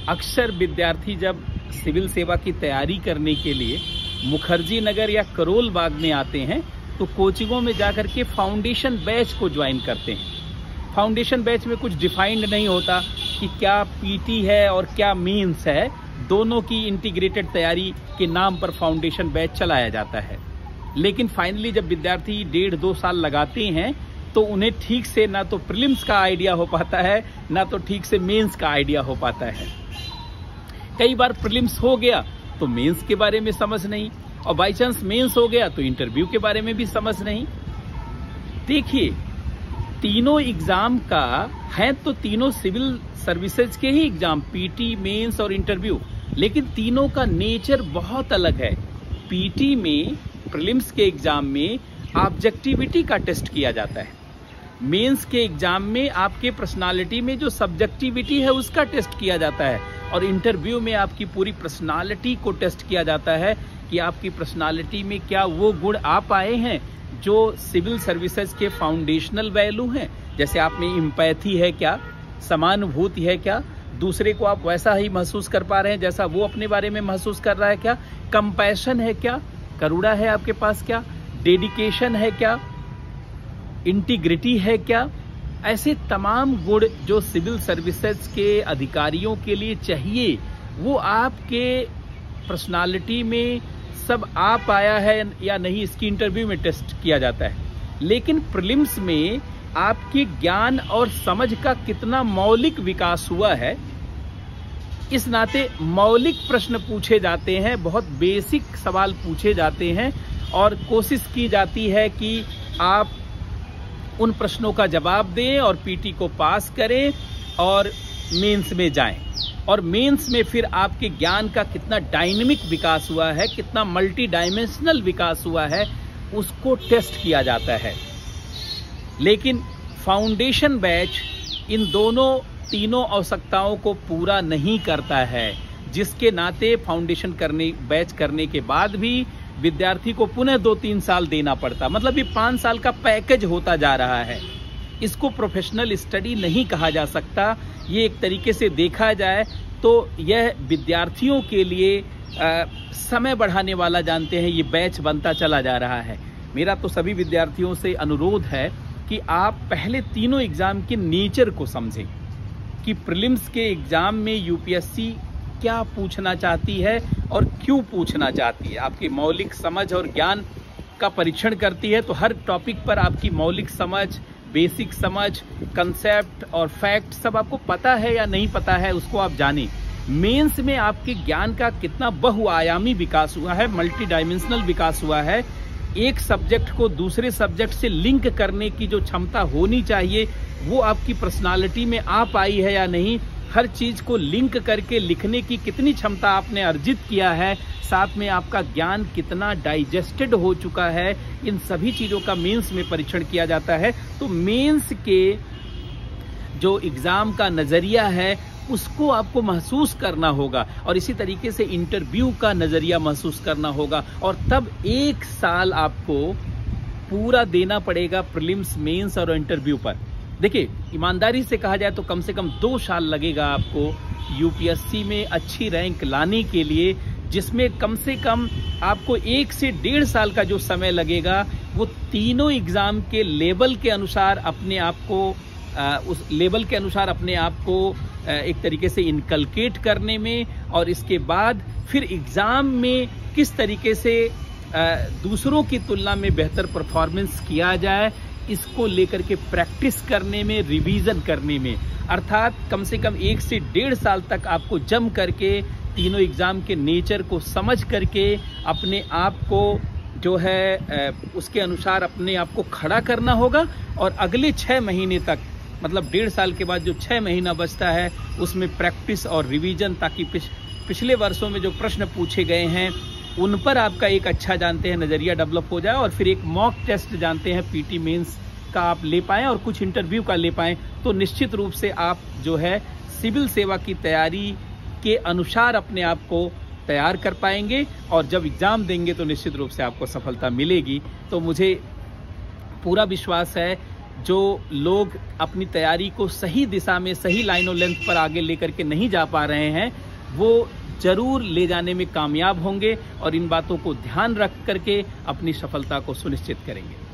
अक्सर विद्यार्थी जब सिविल सेवा की तैयारी करने के लिए मुखर्जी नगर या करोल बाग में आते हैं तो कोचिंगों में जाकर के फाउंडेशन बैच को ज्वाइन करते हैं। फाउंडेशन बैच में कुछ डिफाइंड नहीं होता कि क्या पीटी है और क्या मेंस है, दोनों की इंटीग्रेटेड तैयारी के नाम पर फाउंडेशन बैच चलाया जाता है। लेकिन फाइनली जब विद्यार्थी 1.5-2 साल लगाते हैं तो उन्हें ठीक से ना तो प्रीलिम्स का आइडिया हो पाता है, ना तो ठीक से मेंस का आइडिया हो पाता है। कई बार प्रीलिम्स हो गया तो मेंस के बारे में समझ नहीं, और बाई चांस मेंस हो गया तो इंटरव्यू के बारे में भी समझ नहीं। देखिए, तीनों एग्जाम का है तो तीनों सिविल सर्विसेज के ही एग्जाम, पीटी, मेंस और इंटरव्यू, लेकिन तीनों का नेचर बहुत अलग है। पीटी में, प्रीलिम्स के एग्जाम में ऑब्जेक्टिविटी का टेस्ट किया जाता है। मेंस के एग्जाम में आपके पर्सनालिटी में जो सब्जेक्टिविटी है उसका टेस्ट किया जाता है, और इंटरव्यू में आपकी पूरी पर्सनालिटी को टेस्ट किया जाता है कि आपकी पर्सनालिटी में क्या वो गुण आ पाए हैं जो सिविल सर्विसेज के फाउंडेशनल वैल्यू हैं। जैसे आप में एम्पैथी है क्या, समानुभूति है क्या, दूसरे को आप वैसा ही महसूस कर पा रहे हैं जैसा वो अपने बारे में महसूस कर रहा है क्या, कंपैशन है क्या, करुणा है आपके पास क्या, डेडिकेशन है क्या, इंटीग्रिटी है क्या। ऐसे तमाम गुण जो सिविल सर्विसेज के अधिकारियों के लिए चाहिए वो आपके पर्सनालिटी में सब आ पाया है या नहीं, इसकी इंटरव्यू में टेस्ट किया जाता है। लेकिन प्रीलिम्स में आपके ज्ञान और समझ का कितना मौलिक विकास हुआ है, इस नाते मौलिक प्रश्न पूछे जाते हैं, बहुत बेसिक सवाल पूछे जाते हैं, और कोशिश की जाती है कि आप उन प्रश्नों का जवाब दें और पीटी को पास करें और मेंस में जाएं। और मेंस में फिर आपके ज्ञान का कितना डायनेमिक विकास हुआ है, कितना मल्टी डायमेंशनल विकास हुआ है, उसको टेस्ट किया जाता है। लेकिन फाउंडेशन बैच इन तीनों आवश्यकताओं को पूरा नहीं करता है, जिसके नाते फाउंडेशन बैच करने के बाद भी विद्यार्थी को पुनः 2-3 साल देना पड़ता। मतलब ये 5 साल का पैकेज होता जा रहा है। इसको प्रोफेशनल स्टडी नहीं कहा जा सकता। ये एक तरीके से देखा जाए तो यह विद्यार्थियों के लिए समय बढ़ाने वाला, जानते हैं, ये बैच बनता चला जा रहा है। मेरा तो सभी विद्यार्थियों से अनुरोध है कि आप पहले तीनों एग्जाम के नेचर को समझें कि प्रीलिम्स के एग्जाम में यूपीएससी क्या पूछना चाहती है और क्यों पूछना चाहती है। आपकी मौलिक समझ और ज्ञान का परीक्षण करती है, तो हर टॉपिक पर आपकी मौलिक समझ, बेसिक समझ, कंसेप्ट और फैक्ट सब आपको पता है या नहीं पता है, उसको आप जानें। मेंस में आपके ज्ञान का कितना बहुआयामी विकास हुआ है, मल्टी डायमेंशनल विकास हुआ है। एक सब्जेक्ट को दूसरे सब्जेक्ट से लिंक करने की जो क्षमता होनी चाहिए वो आपकी पर्सनालिटी में आ पाई है या नहीं, हर चीज को लिंक करके लिखने की कितनी क्षमता आपने अर्जित किया है, साथ में आपका ज्ञान कितना डाइजेस्टेड हो चुका है, इन सभी चीजों का मेंस में परीक्षण किया जाता है। तो मेंस के जो एग्जाम का नजरिया है उसको आपको महसूस करना होगा, और इसी तरीके से इंटरव्यू का नजरिया महसूस करना होगा, और तब 1 साल आपको पूरा देना पड़ेगा प्रीलिम्स, मेंस और इंटरव्यू पर। देखिए, ईमानदारी से कहा जाए तो कम से कम 2 साल लगेगा आपको यूपीएससी में अच्छी रैंक लाने के लिए, जिसमें कम से कम आपको 1 से 1.5 साल का जो समय लगेगा वो तीनों एग्जाम के लेवल के अनुसार अपने आप को उस लेवल के अनुसार अपने आप को एक तरीके से इनकलकेट करने में, और इसके बाद फिर एग्जाम में किस तरीके से दूसरों की तुलना में बेहतर परफॉर्मेंस किया जाए, इसको लेकर के प्रैक्टिस करने में, रिवीजन करने में। अर्थात कम से कम 1 से 1.5 साल तक आपको जम करके तीनों एग्जाम के नेचर को समझ करके अपने आप को जो है उसके अनुसार अपने आप को खड़ा करना होगा, और अगले 6 महीने तक, मतलब 1.5 साल के बाद जो 6 महीना बचता है उसमें प्रैक्टिस और रिवीजन, ताकि पिछले वर्षों में जो प्रश्न पूछे गए हैं उन पर आपका एक अच्छा, जानते हैं, नजरिया डेवलप हो जाए, और फिर एक मॉक टेस्ट, जानते हैं, पीटी मेंस का आप ले पाएं और कुछ इंटरव्यू का ले पाएं, तो निश्चित रूप से आप जो है सिविल सेवा की तैयारी के अनुसार अपने आप को तैयार कर पाएंगे, और जब एग्जाम देंगे तो निश्चित रूप से आपको सफलता मिलेगी। तो मुझे पूरा विश्वास है जो लोग अपनी तैयारी को सही दिशा में, सही लाइन और लेंथ पर आगे लेकर के नहीं जा पा रहे हैं, वो जरूर ले जाने में कामयाब होंगे और इन बातों को ध्यान रख करके अपनी सफलता को सुनिश्चित करेंगे।